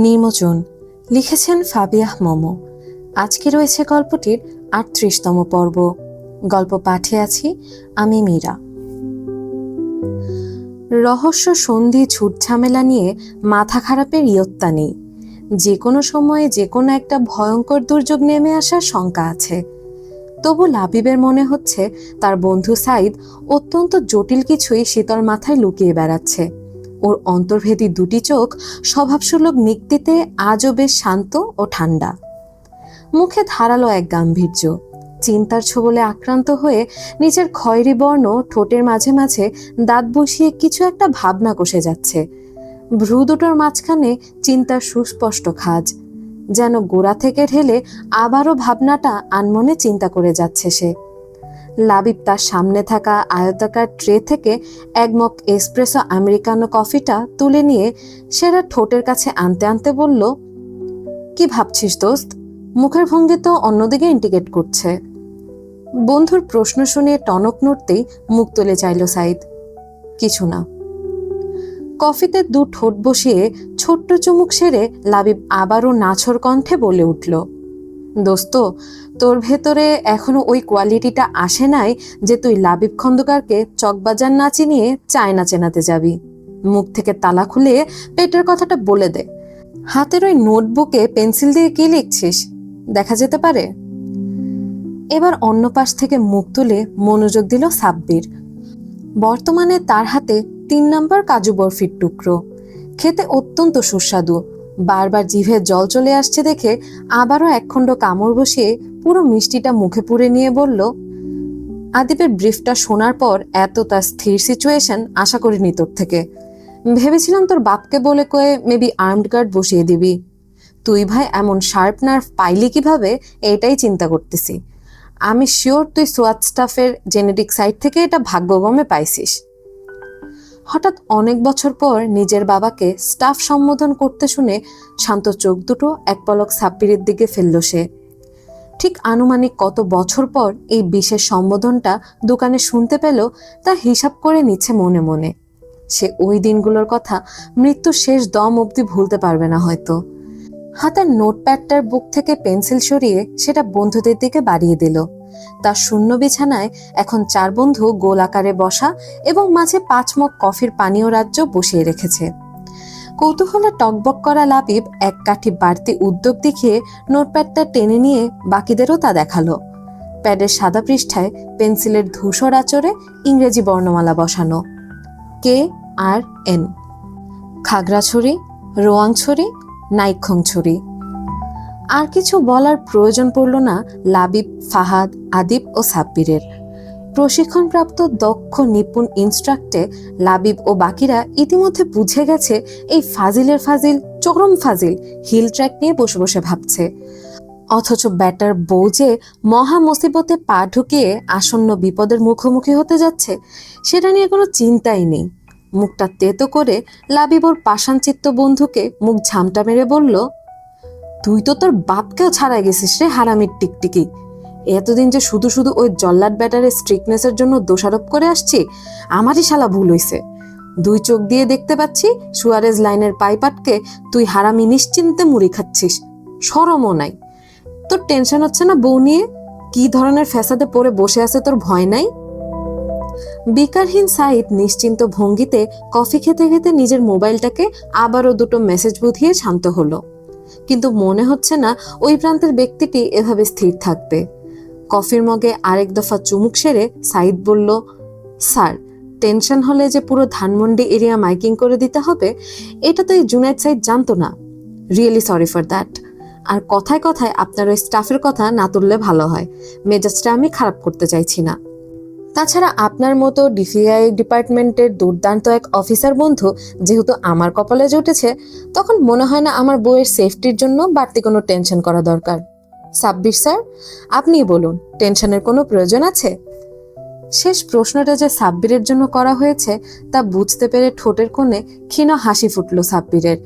নির্মোচন লিখেছেন ফাবিয়াহ মোমো। আজকে রয়েছে গল্পটির ৩৮তম পর্ব। গল্প পাঠে আছি আমি মীরা। রহস্য সন্ধি ছুটঝামেলা নিয়ে মাথা খারাপের ইয়ত্তা নেই। যে কোনো সময়ে যে কোনো একটা ভয়ঙ্কর দুর্যোগ নেমে আসার শঙ্কা আছে। তবু লাবিবের মনে হচ্ছে তার বন্ধু সাইদ অত্যন্ত জটিল কিছুই শীতল মাথায় লুকিয়ে বেড়াচ্ছে। ওর অন্তর্ভেদী দুটি চোখ স্বভাবসুলভ নিক্তিতে আজও বেশ শান্ত ও ঠান্ডা। মুখে ধারালো এক গাম্ভীর্য। চিন্তার ছোবলে আক্রান্ত হয়ে নিজের খয়েরি বর্ণ ঠোঁটের মাঝে মাঝে দাঁত বসিয়ে কিছু একটা ভাবনা কষে যাচ্ছে। ভ্রু দুটোর মাঝখানে চিন্তার সুস্পষ্ট খাজ, যেন গোড়া থেকে ঢেলে আবারও ভাবনাটা আনমনে চিন্তা করে যাচ্ছে সে। লাবিব তার সামনে থাকা আয়তাকার ট্রে থেকে এক মগ এসপ্রেসো আমেরিকানো কফিটা তুলে নিয়ে সেটা ঠোঁটের কাছে আনতে আনতে বলল, কি ভাবছিস দোস্ত? মুখের ভঙ্গি তো অন্যদিকে ইন্ডিকেট করছে। বন্ধুর প্রশ্ন শুনে টনক নড়তেই মুখ তুলে চাইল সাইদ। কিছু না। কফিতে দু ঠোঁট বসিয়ে ছোট্ট চুমুক সেরে লাবিব আবারও নাছর কণ্ঠে বলে উঠল, দোস্ত, তোর ভেতরে এখনো ওই কোয়ালিটিটা আসে নাই যে তুই লাবিব খন্দকারকে চকবাজার না চিনিয়ে চায়না চেনাতে যাবি। মুখ থেকে তালা খুলে পেটের কথাটা বলে দে। হাতের ওই নোটবুকে পেন্সিল দিয়ে কি লিখছিস দেখা যেতে পারে? এবার অন্য পাশ থেকে মুখ তুলে মনোযোগ দিল সাব্বির। বর্তমানে তার হাতে ৩ নম্বর কাজু বরফির টুকরো। খেতে অত্যন্ত সুস্বাদু। বারবার জিভে জল চলে আসছে দেখে আবারও একখণ্ড কামড় বসিয়ে পুরো মিষ্টিটা মুখে পুরে নিয়ে বলল, আদিবের ব্রিফটা শোনার পর এতটা স্থির সিচুয়েশন আশা করিনি তোর থেকে। ভেবেছিলাম তোর বাপকে বলে কয়ে মেবি আর্মড গার্ড বসিয়ে দিবি। তুই ভাই এমন শার্প নার্ভ পাইলি কিভাবে, এটাই চিন্তা করতেছি। আমি শিওর তুই সোয়াত স্টাফের জেনেটিক সাইট থেকে এটা ভাগ্যক্রমে পাইছিস। হঠাৎ অনেক বছর পর নিজের বাবাকে স্টাফ সম্বোধন করতে শুনে শান্ত চোখ দুটো এক পলক সাব্বিরের দিকে ফেলল সে। ঠিক আনুমানিক কত বছর পর এই বিশেষ সম্বোধনটা দোকানে শুনতে পেল তা হিসাব করে নিচ্ছে মনে মনে। সে ওই দিনগুলোর কথা মৃত্যুর শেষ দম অবধি ভুলতে পারবে না হয়তো। হাতের নোটপ্যাডটার বুক থেকে পেন্সিল সরিয়ে সেটা বন্ধুদের দিকে বাড়িয়ে দিল। তার শূন্য বিছানায় এখন 4 বন্ধু গোল আকারে বসা এবং মাঝে 5 মগ কফির পানীয় রাজ্য বসিয়ে রেখেছে। কৌতূহলে টকবক করা লাবিব এক কাঠি বাড়তি উদ্যোগ দেখিয়ে নোটপ্যাডটা টেনে নিয়ে বাকিদেরও তা দেখালো। প্যাডের সাদা পৃষ্ঠায় পেন্সিলের ধূসর আঁচড়ে ইংরেজি বর্ণমালা বসানো, KRN। খাগড়াছড়ি, রোয়াংছড়ি, নাইক্ষংছড়ি। আর কিছু বলার প্রয়োজন পড়ল না লাবিব, ফাহাদ, আদিব ও সাব্বিরের। প্রশিক্ষণপ্রাপ্ত দক্ষ নিপুণ ইনস্ট্রাক্টে লাবিব ও বাকিরা ইতিমধ্যে বুঝে গেছে এই ফাজিলের ফাজিল, চরম ফাজিল হিল ট্র্যাক নিয়ে বসে বসে ভাবছে। অথচ ব্যাটার বউ যে মহা মুসিবতে পা ঢুকিয়ে আসন্ন বিপদের মুখোমুখি হতে যাচ্ছে সেটা নিয়ে কোনো চিন্তাই নেই। মুখটা তেতো করে লাবিব ওর পাষাণচিত্ত বন্ধুকে মুখ ঝামটা মেরে বলল, তুই তো তোর বাপকেও ছাড়াই গেছিস রে হারামির টিকটিকি। এতদিন যে শুধু শুধু ওই জল্লাদ ব্যাটারের স্ট্রিকনেসের জন্য দোষারোপ করে আসছি, আমারই শালা ভুল হইছে। 2 চোখ দিয়ে দেখতে পাচ্ছি সুয়ারেজ লাইনের পাইপাটকে তুই হারামি নিশ্চিন্তে মুড়ি খাচ্ছিস, শরমও নাই। তোর টেনশন হচ্ছে না বউ নিয়ে? কি ধরনের ফ্যাসাদে পড়ে বসে আছে তোর ভয় নাই? বিকারহীন সাইদ নিশ্চিন্ত ভঙ্গিতে কফি খেতে খেতে নিজের মোবাইলটাকে আবারও 2টো মেসেজ বুঝিয়ে শান্ত হলো। কিন্তু মনে হচ্ছে না ওই প্রান্তের ব্যক্তিটি এভাবে স্থির থাকবে। কফির মগে আরেক দফা চুমুক সেরে সাইদ বলল, স্যার, টেনশন হলে যে পুরো ধানমন্ডি এরিয়া মাইকিং করে দিতে হবে এটা তো এই জুনায়েদ সাইদ জানতো না। Really sorry for that. আর কথায় কথায় আপনার ওই স্টাফের কথা না তুললে ভালো হয়। মেজাজটা আমি খারাপ করতে চাইছি না। তাছাড়া আপনার মতো ডিফিআই ডিপার্টমেন্টের দুর্দান্ত এক অফিসার বন্ধু যেহেতু আমার কপালে জুটেছে, তখন মনে হয় না আমার বউয়ের সেফটির জন্য বাড়তি কোনো টেনশন করা দরকার। সাব্বির স্যার, আপনিই বলুন, টেনশনের কোনো প্রয়োজন আছে? শেষ প্রশ্নটা যে সাব্বিরের জন্য করা হয়েছে তা বুঝতে পেরে ঠোঁটের কোণে ক্ষীণ হাসি ফুটল সাব্বিরের।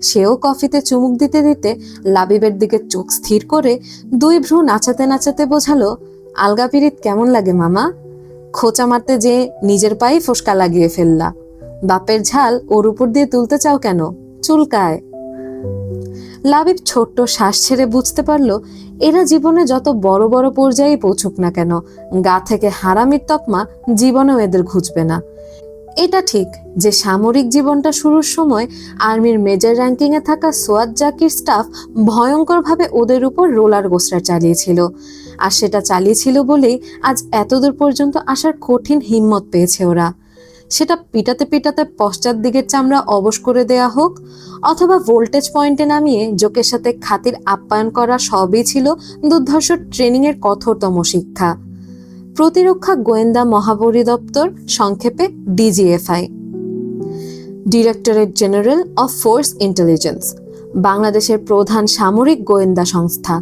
সেও কফিতে চুমুক দিতে দিতে লাবিবের দিকে চোখ স্থির করে 2 ভ্রু নাচাতে নাচাতে বোঝালো, আলগা পিরিত কেমন লাগে মামা? খোঁচা মারতে যে নিজের পায়ে ফোসকা লাগিয়ে ফেললা। বাপের ঝাল ওর উপর দিয়ে তুলতে চাও কেন? চুলকায়। লাবিব ছোট্ট শ্বাস ছেড়ে বুঝতে পারল এরা জীবনে যত বড় বড় পর্যায়ে পৌঁছুক না কেন, গা থেকে হারামির তকমা জীবনেও এদের ঘুচবে না। এটা ঠিক যে সামরিক জীবনটা শুরুর সময় আর্মির মেজর র্যাঙ্কিংয়ে থাকা সোয়াদ জাকির স্টাফ ভয়ঙ্করভাবে ওদের উপর রোলার কোস্টার চালিয়েছিল, আর সেটা চালিয়েছিল বলেই আজ এতদূর পর্যন্ত আসার কঠিন হিম্মত পেয়েছে ওরা। সেটা পিটাতে পিটাতে পশ্চাৎ দিকের চামড়া অবশ করে দেয়া হোক, অথবা ভোল্টেজ পয়েন্টে নামিয়ে জোকের সাথে খাতির আপ্যায়ন করা, সবই ছিল দুর্ধর্ষ ট্রেনিংয়ের কঠোরতম শিক্ষা। প্রতিরক্ষা গোয়েন্দা মহাপরিদপ্তর, সংক্ষেপে DGFI, directorate general of force intelligence, বাংলাদেশের প্রধান সামরিক গোয়েন্দা সংস্থা,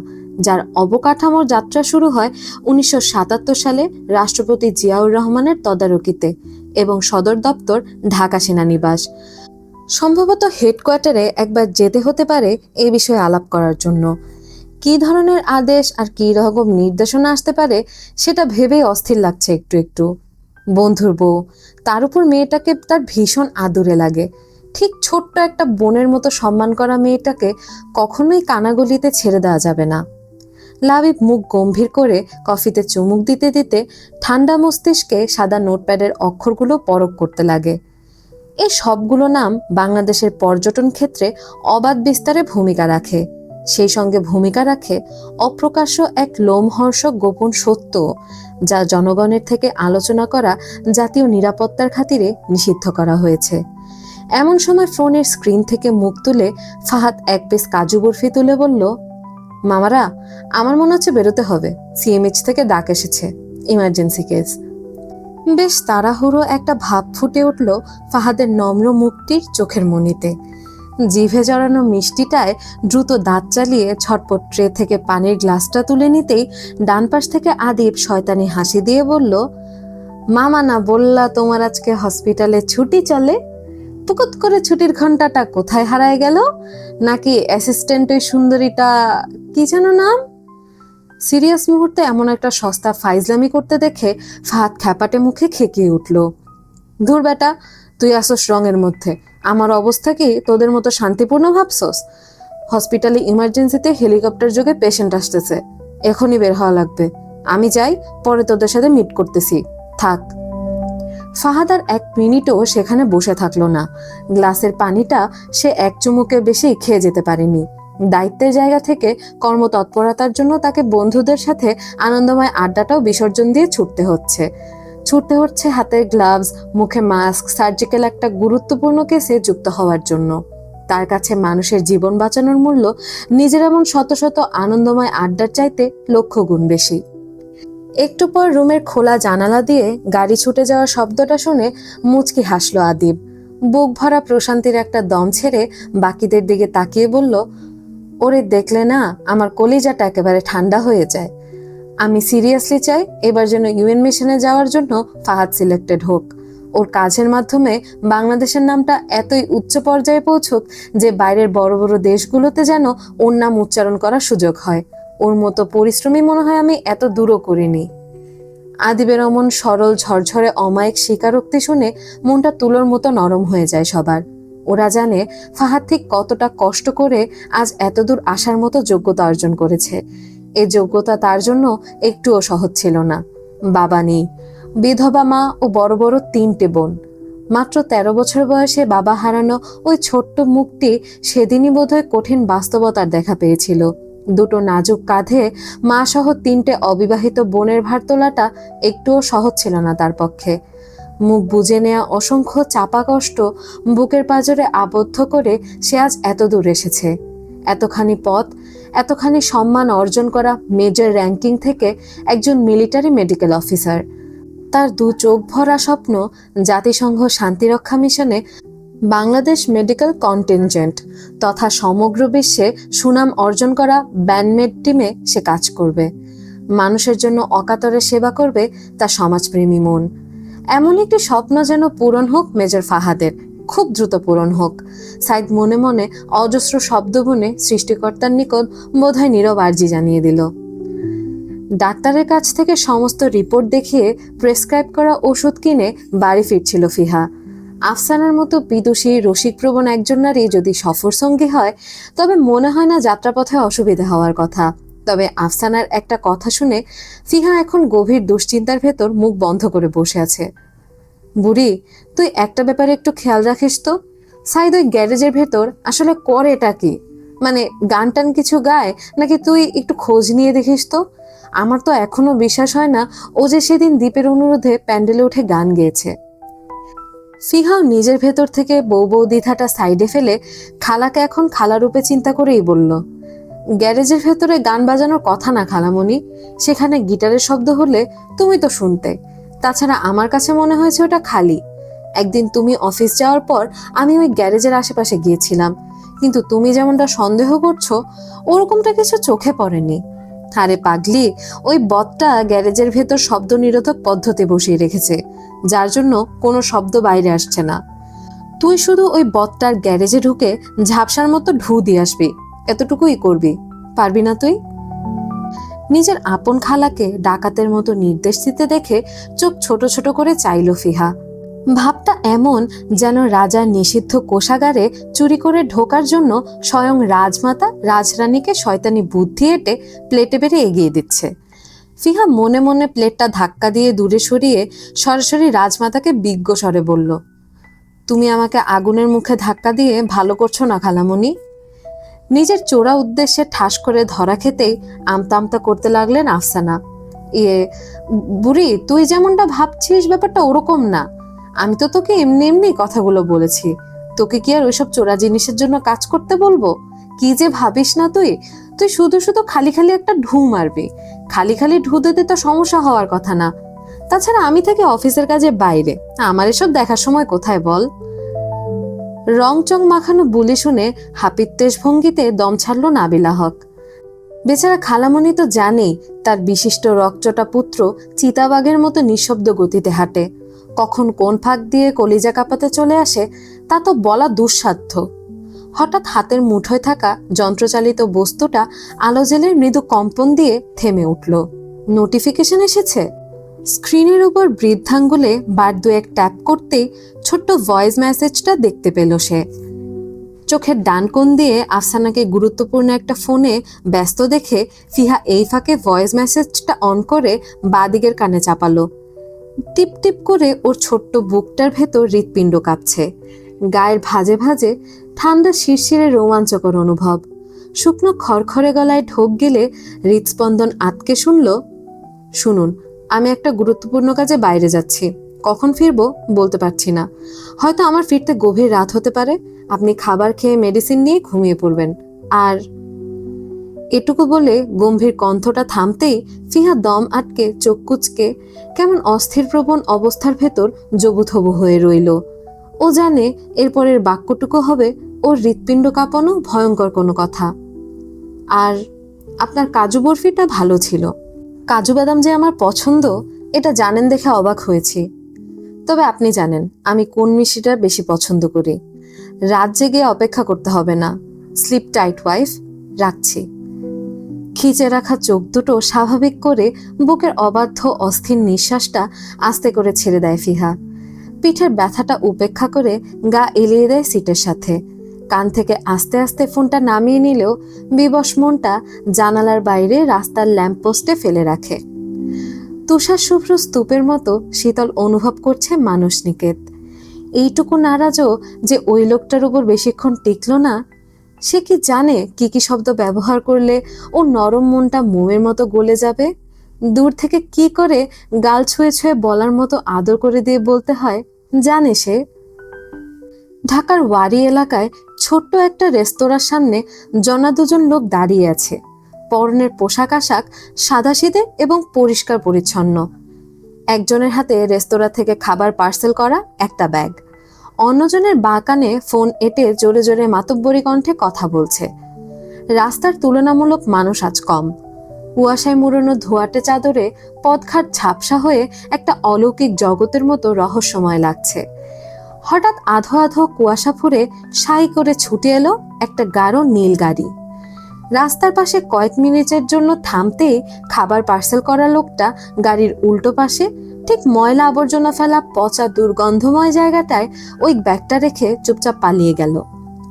যার অবকাঠামোর যাত্রা শুরু হয় 1977 সালে রাষ্ট্রপতি জিয়াউর রহমানের তদারকিতে এবং সদর দপ্তর ঢাকা সেনানিবাস। সম্ভবত হেডকোয়ার্টারে একবার যেতে হতে পারে এই বিষয়ে আলাপ করার জন্য। কী ধরনের আদেশ আর কী রকম নির্দেশনা আসতে পারে সেটা ভেবেই অস্থির লাগছে একটু একটু। বন্ধুর বউ, তার উপর মেয়েটাকে তার ভীষণ আদুরে লাগে। ঠিক ছোট্ট একটা বোনের মতো সম্মান করা মেয়েটাকে কখনোই কানাগলিতে ছেড়ে দেওয়া যাবে না। লাবিব মুখ গম্ভীর করে কফিতে চুমুক দিতে দিতে ঠান্ডা মস্তিষ্কে সাদা নোটপ্যাডের অক্ষরগুলো পরখ করতে লাগে। এই সবগুলো নাম বাংলাদেশের পর্যটন ক্ষেত্রে অবাধ বিস্তারে ভূমিকা রাখে, সেই সঙ্গে ভূমিকা রাখে অপ্রকাশ্য এক লোমহর্ষক গোপন সত্য, যা জনগণের থেকে আলোচনা করা জাতীয় নিরাপত্তার খাতিরে নিষিদ্ধ করা হয়েছে। এমন সময় ফোনের স্ক্রিন থেকে মুখ তুলে ফাহাদ এক পিস কাজু বরফি তুলে বলল, মামারা, আমার মনে হচ্ছে বেরোতে হবে, সিএমএইচ থেকে ডাক এসেছে, ইমার্জেন্সি কেস। বেশ তাড়াহুড়ো একটা ভাব ফুটে উঠল ফাহাদের নম্র মুখটির চোখের মণিতে। জিভে জড়ানো মিষ্টিটায় দ্রুত দাঁত চালিয়ে ছটপট ট্রে থেকে পানির গ্লাসটা তুলে নিতেই ডান পাশ থেকে আদিব শয়তানি হাসি দিয়ে বলল, মামা না বললা তোমার আজকে হসপিটালে ছুটি চলে? পুকুত করে ছুটির ঘন্টাটা কোথায় হারায় গেল? নাকি অ্যাসিস্ট্যান্ট ওই সুন্দরীটা, কি যেন নাম? সিরিয়াস মুহূর্তে এমন একটা সস্তা ফাইজলামি করতে দেখে ফাহাদ খ্যাপাটে মুখে খেকিয়ে উঠল। ধুর বেটা, তুই আসোস রঙের মধ্যে, আমার অবস্থা কি তোদের মতো শান্তিপূর্ণ ভাবছস? হসপিটালে ইমার্জেন্সিতে হেলিকপ্টার যোগে পেশেন্ট আসতেছে, এখনই বের হওয়া লাগবে। আমি যাই, পরে তোদের সাথে মিট করতেছি, থাক। ফাহাদ আর এক মিনিটও সেখানে বসে থাকলো না। গ্লাসের পানিটা সে এক চুমুকে বেশি খেয়ে যেতে পারেনি। দায়িত্বের জায়গা থেকে কর্মতৎপরতার জন্য তাকে বন্ধুদের সাথে আনন্দময় আড্ডাটাও বিসর্জন দিয়ে ছুটতে হচ্ছে হাতের গ্লাভস, মুখে মাস্ক, সার্জিক্যাল একটা গুরুত্বপূর্ণ কেসে যুক্ত হওয়ার জন্য। তার কাছে মানুষের জীবন বাঁচানোর মূল্য নিজের এমন শত শত আনন্দময় আড্ডার চাইতে লক্ষ গুণ বেশি। একটু পর রুমের খোলা জানালা দিয়ে গাড়ি ছুটে যাওয়ার শব্দটা শুনে মুচকি হাসলো আদিব। বুক ভরা প্রশান্তির একটা দম ছেড়ে বাকিদের দিকে তাকিয়ে বলল, ওরে দেখলে না, আমার কলিজাটা একেবারে ঠান্ডা হয়ে যায়। আমি সিরিয়াসলি চাই এবার যেন ইউএন মিশনে যাওয়ার জন্য ফাহাদ সিলেক্টেড হোক। ওর কাজের মাধ্যমে বাংলাদেশের নামটা এতই উচ্চ পর্যায়ে পৌঁছুক যে বাইরের বড় বড় দেশগুলোতে যেন ওর নাম উচ্চারণ করার সুযোগ হয়। ওর মতো পরিশ্রমী মনে হয় আমি এত দূরও করিনি। আদিবের অমন সরল ঝরঝরে অমায়িক স্বীকারোক্তি শুনে মনটা তুলোর মতো নরম হয়ে যায় সবার। ওরা জানে ফাহাদ ঠিক কতটা কষ্ট করে আজ এতদূর আসার মতো যোগ্যতা অর্জন করেছে। এই যোগ্যতা তার জন্য একটুও সহজ ছিল না। বাবা নেই, বিধবা মা ও বড় বড় 3টে বোন। মাত্র 13 বছর বয়সে বাবা হারানো ওই ছোট্ট মুখটি সেদিনই বোধহয় কঠিন বাস্তবতার দেখা পেয়েছিল। দুটো নাজুক কাঁধে মা সহ 3টে অবিবাহিত বোনের ভার তোলাটা একটুও সহজ ছিল না তার পক্ষে। মুখ বুজে নেওয়া অসংখ্য চাপা কষ্ট বুকের পাঁজরে আবদ্ধ করে সে আজ এত দূর এসেছে। এতখানি পথ, এতখানি সম্মান অর্জন করা মেজর র্যাঙ্কিং থেকে একজন মিলিটারি মেডিকেল অফিসার। তার 2 চোখ ভরা স্বপ্ন জাতিসংঘ শান্তিরক্ষা মিশনে বাংলাদেশ মেডিকেল কন্টিনজেন্ট তথা সমগ্র বিশ্বে সুনাম অর্জন করা ব্যান্ডমেড টিমে সে কাজ করবে। মানুষের জন্য অকাতরে সেবা করবে তার সমাজপ্রেমী মন। এমন একটি স্বপ্ন যেন পূরণ হোক মেজর ফাহাদের, খুব দ্রুত পূরণ হোক। সাইদ মনে মনে অজস্র শব্দ বুনে সৃষ্টিকর্তার নিকট বোধহয় নীরব আর্জি জানিয়ে দিল। ডাক্তারের কাছ থেকে সমস্ত রিপোর্ট দেখিয়ে প্রেসক্রাইব করা ওষুধ কিনে বাড়ি ফিরছিল ফিহা। আফসানার মতো বিদুষী রসিকপ্রবণ একজন নারী যদি সফর সঙ্গী হয় তবে মনে হয় না যাত্রাপথে অসুবিধা হওয়ার কথা। তবে আফসানার একটা কথা শুনে ফিহা এখন গভীর দুশ্চিন্তার ভেতর মুখ বন্ধ করে বসে আছে। বুড়ি, তুই একটা ব্যাপারে একটু খেয়াল রাখিস তো, সাইদ ওই গ্যারেজের ভেতর আসলে করে এটা কি? মানে গান টান কিছু গায় নাকি? তুই একটু খোঁজ নিয়ে দেখিস তো। আমার তো এখনো বিশ্বাস হয় না ও যে সেদিন দ্বীপের অনুরোধে প্যান্ডেলে উঠে গান গেয়েছে। ফিহাও নিজের ভেতর থেকে বউ বউ দ্বিধাটা সাইডে ফেলে খালাকে এখন খালা রূপে চিন্তা করেই বলল, গ্যারেজের ভেতরে গান বাজানোর কথা না খালামণি, সেখানে গিটারের শব্দ হলে তুমি তো শুনতে। তাছাড়া আমার কাছে মনে হয়েছে ওটা খালি। একদিন তুমি অফিস যাওয়ার পর আমি ওই গ্যারেজের আশেপাশে গিয়েছিলাম, কিন্তু তুমি যেমনটা সন্দেহ করছো ওরকমটা কিছু চোখে পড়েনি। আরে পাগলি, ওই বদটা গ্যারেজের ভেতর শব্দ নিরোধক পদ্ধতি বসিয়ে রেখেছে, যার জন্য কোনো শব্দ বাইরে আসছে না। তুই শুধু ওই বদটার গ্যারেজে ঢুকে ঝাপসার মতো ঢু দিয়ে আসবি, এতটুকুই করবি। পারবি না তুই? নিজের আপন খালাকে ডাকাতের মতো নির্দেশ দিতে দেখে চোখ ছোট ছোট করে চাইল ফিহা। ভাবটা এমন যেন রাজার নিষিদ্ধ কোষাগারে চুরি করে ঢোকার জন্য স্বয়ং রাজমাতা রাজরানীকে শয়তানি বুদ্ধি এঁটে প্লেটে বেড়ে এগিয়ে দিচ্ছে। ফিহা মনে মনে প্লেটটা ধাক্কা দিয়ে দূরে সরিয়ে সরাসরি রাজমাতাকে বিজ্ঞ স্বরে বলল, তুমি আমাকে আগুনের মুখে ধাক্কা দিয়ে ভালো করছো না খালামণি। নিজের চোরা উদ্দেশ্যে ঠাস করে ধরা খেতেই আমতা আমতা করতে লাগলেন আফসানা। বুড়ি, তুই যেমনটা ভাবছিস ব্যাপারটা ওরকম না। আমি তো তোকে এমনি এমনি কথাগুলো বলেছি, তোকে কি আর ওইসব চোরা জিনিসের জন্য কাজ করতে বলবো? কি যে ভাবিস না তুই, তুই শুধু শুধু খালি খালি একটা ঢু মারবি। খালি খালি ঢু দিতে তো সমস্যা হওয়ার কথা না। তাছাড়া আমি থেকে অফিসের কাজে বাইরে, আমার এসব দেখার সময় কোথায় বল? রংচং মাখানো বুলি শুনে হাপিত্যেশ ভঙ্গিতে দম ছাড়ল নাবিলা হক। বেচারা খালামণি তো জানেই তার বিশিষ্ট রকচটা পুত্র চিতাবাঘের মতো নিঃশব্দ গতিতে হাঁটে, কখন কোন ফাঁক দিয়ে কলিজা কাঁপাতে চলে আসে তা তো বলা দুঃসাধ্য। হঠাৎ হাতের মুঠোয় থাকা যন্ত্রচালিত বস্তুটা আলো জেলের মৃদু কম্পন দিয়ে থেমে উঠল। নোটিফিকেশন এসেছে। স্ক্রিনের উপর বৃদ্ধাঙ্গুলে বার দুয়েক ট্যাপ করতেই ছোট্ট ভয়েস মেসেজটা দেখতে পেল সে। চোখের ডান কোণ দিয়ে আফসানাকে গুরুত্বপূর্ণ একটা ফোনে ব্যস্ত দেখে ফিহা এই ফাঁকে ভয়েস মেসেজটা অন করে বাদিকের কানে চাপালো। টিপ টিপ করে ওর ছোট্ট বুকটার ভেতর হৃৎপিণ্ড কাঁপছে। গায়ের ভাজে ভাজে ঠান্ডা শিরশিরে রোমাঞ্চকর অনুভব। শুকনো খড়খড়ে গলায় ঢোক গেলে হৃৎস্পন্দন আটকে শুনল, শুনুন, আমি একটা গুরুত্বপূর্ণ কাজে বাইরে যাচ্ছি, কখন ফিরবো বলতে পারছি না। হয়তো আমার ফিরতে গভীর রাত হতে পারে। আপনি খাবার খেয়ে মেডিসিন নিয়ে ঘুমিয়ে পড়বেন। আর এটুকু বলে গম্ভীর কণ্ঠটা থামতেই ফিহা দম আটকে চোখ কুচকে কেমন অস্থির প্রবণ অবস্থার ভেতর জবুথবু হয়ে রইল। ও জানে এরপরের বাক্যটুকু হবে ওর হৃৎপিণ্ড কাঁপানো ভয়ঙ্কর কোনো কথা। আর আপনার কাজু বরফিটা ভালো ছিল। কাজু বাদাম যে আমার পছন্দ এটা জানেন দেখে অবাক হয়েছি। তবে আপনি জানেন আমি কোন মিষ্টিটা বেশি পছন্দ করি। রাত জেগে অপেক্ষা করতে হবে না। স্লিপ টাইট ওয়াইফ, রাখছি। খিচে রাখা চোখ দুটো স্বাভাবিক করে বুকের অবাধ্য অস্থির নিঃশ্বাসটা আস্তে করে ছেড়ে দেয় ফিহা। পিঠের ব্যথাটা উপেক্ষা করে গা এলিয়ে দেয় সিটের সাথে। কান থেকে আস্তে আস্তে ফোনটা নামিয়ে নিলেও বিবশ মনটা জানালার বাইরে রাস্তার ল্যাম্পপোস্টে ফেলে রাখে। তুষার শুভ্র স্তূপের মতো শীতল অনুভব করছে মানসনিকেত। এইটুকু নারাজও যে ওই লোকটার উপর বেশিক্ষণ টিকল না। সে কি জানে কি কি শব্দ ব্যবহার করলে ও নরম মনটা মোমের মতো গলে যাবে? দূর থেকে কি করে গাল ছুঁয়ে ছুঁয়ে বলার মতো আদর করে দিয়ে বলতে হয় জানে সে। ঢাকার ওয়ারি এলাকায় ছোট্ট একটা রেস্তোরাঁর সামনে জনা দুজন লোক দাঁড়িয়ে আছে। পরনের পোশাক আশাক সাদাসিধে এবং পরিষ্কার পরিচ্ছন্ন। একজনের হাতে রেস্তোরাঁ থেকে খাবার পার্সেল করা একটা ব্যাগ, অন্যজনের বাঁ কানে ফোন এঁটে জোরে জোরে মাতব্বরি কণ্ঠে কথা বলছে। রাস্তার তুলনামূলক মানুষ আজ কম। কুয়াশায় মুড়ানো ধোঁয়াটে চাদরে পথঘাট ঝাপসা হয়ে একটা অলৌকিক জগতের মতো রহস্যময় লাগছে। হঠাৎ আধো আধো কুয়াশা ফুরে সাই করে ছুটে এলো একটা গাঢ় নীল গাড়ি। রাস্তার পাশে কয়েক মিনিটের জন্য থামতেই খাবার পার্সেল করা লোকটা গাড়ির উল্টো পাশে ঠিক ময়লা আবর্জনা ফেলা পচা দুর্গন্ধময় জায়গাটায় ওই ব্যাগটা রেখে চুপচাপ পালিয়ে গেল।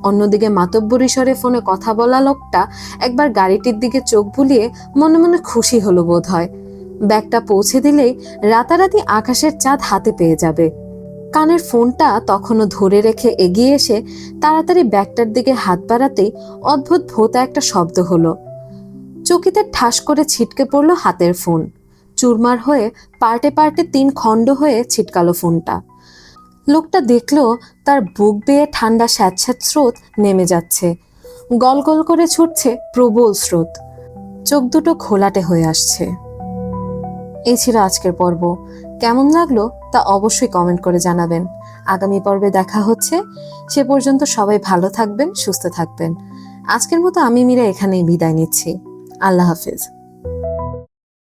অন্যদিকে মাতব্বরি স্বরে ফোনে কথা বলা লোকটা একবার গাড়িটির দিকে চোখ বুলিয়ে মনে মনে খুশি হলো বোধ হয়। ব্যাগটা পৌঁছে দিলেই রাতারাতি আকাশের চাঁদ হাতে পেয়ে যাবে। কানের ফোনটা তখনও ধরে রেখে এগিয়ে এসে তাড়াতাড়ি ব্যাগটার দিকে হাত বাড়াতেই অদ্ভুত ভোঁতা একটা শব্দ হলো। চকিতে ঠাস করে ছিটকে পড়ল হাতের ফোন। চুরমার হয়ে পার্টে পার্টে 3 খণ্ড হয়ে ছিটকালো ফোনটা। লোকটা দেখল তার বুক বেয়ে ঠান্ডা স্যাঁতস্যাঁত স্রোত নেমে যাচ্ছে। গল গল করে ছুটছে প্রবল স্রোত। চোখ দুটো ঘোলাটে হয়ে আসছে। এই ছিল আজকের পর্ব। কেমন লাগলো তা অবশ্যই কমেন্ট করে জানাবেন। আগামী পর্বে দেখা হচ্ছে। সে পর্যন্ত সবাই ভালো থাকবেন, সুস্থ থাকবেন। আজকের মতো আমি মীরা এখানেই বিদায় নিচ্ছি। আল্লাহ হাফেজ।